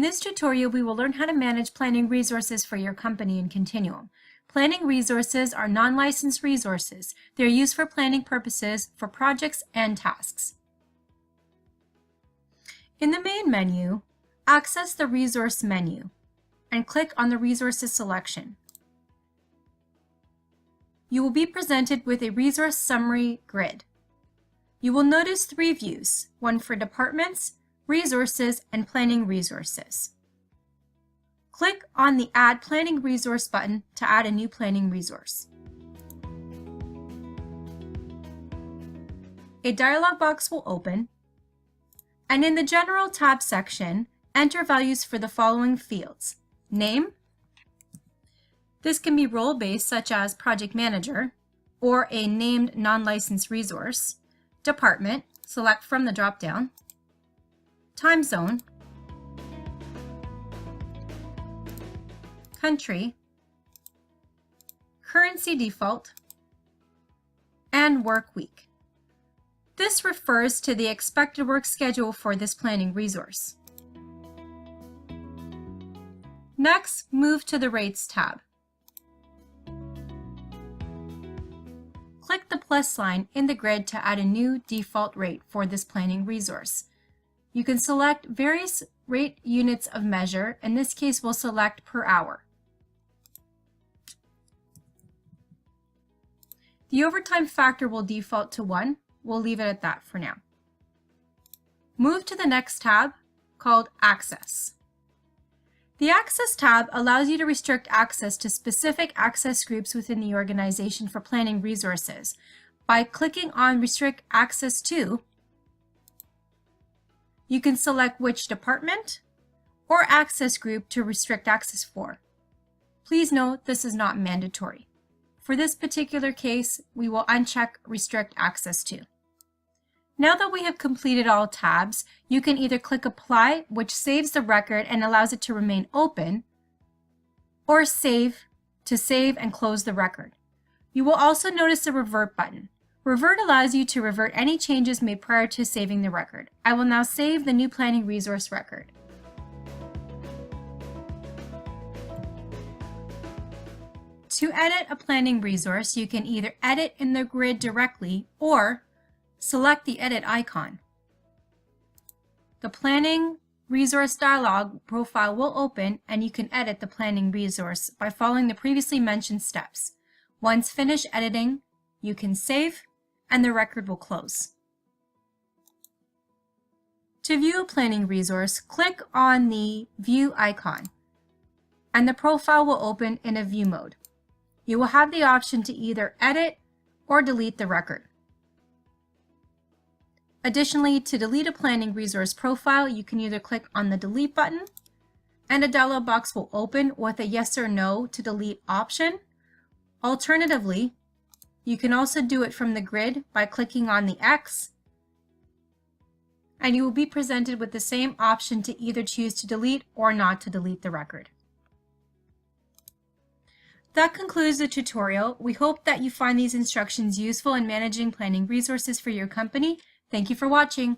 this tutorial, we will learn how to manage planning resources for your company in Continuum. Planning resources are non-licensed resources. They are used for planning purposes for projects and tasks. In the main menu, access the Resource menu and click on the Resources selection. You will be presented with a resource summary grid. You will notice three views, one for departments, resources, and planning resources. Click on the Add Planning Resource button to add a new planning resource. A dialog box will open, and in the General tab section, enter values for the following fields. Name. This can be role-based, such as Project Manager, or a named non-licensed resource. Department, select from the drop-down. Time zone, country, currency default, and work week. This refers to the expected work schedule for this planning resource. Next, move to the Rates tab. Click the plus sign in the grid to add a new default rate for this planning resource. You can select various rate units of measure. In this case, we'll select per hour. The overtime factor will default to 1. We'll leave it at that for now. Move to the next tab called Access. The Access tab allows you to restrict access to specific access groups within the organization for planning resources. By clicking on Restrict Access To, you can select which department or access group to restrict access for. Please note this is not mandatory. For this particular case, we will uncheck Restrict Access To. Now that we have completed all tabs, you can either click Apply, which saves the record and allows it to remain open, or Save to save and close the record. You will also notice a Revert button. Revert allows you to revert any changes made prior to saving the record. I will now save the new planning resource record. To edit a planning resource, you can either edit in the grid directly or select the edit icon. The planning resource dialog profile will open and you can edit the planning resource by following the previously mentioned steps. Once finished editing, you can save and the record will close. To view a planning resource, click on the View icon and the profile will open in a view mode. You will have the option to either edit or delete the record. Additionally, to delete a planning resource profile, you can either click on the Delete button and a dialog box will open with a yes or no to delete option. Alternatively, you can also do it from the grid by clicking on the X, and you will be presented with the same option to either choose to delete or not to delete the record. That concludes the tutorial. We hope that you find these instructions useful in managing planning resources for your company. Thank you for watching.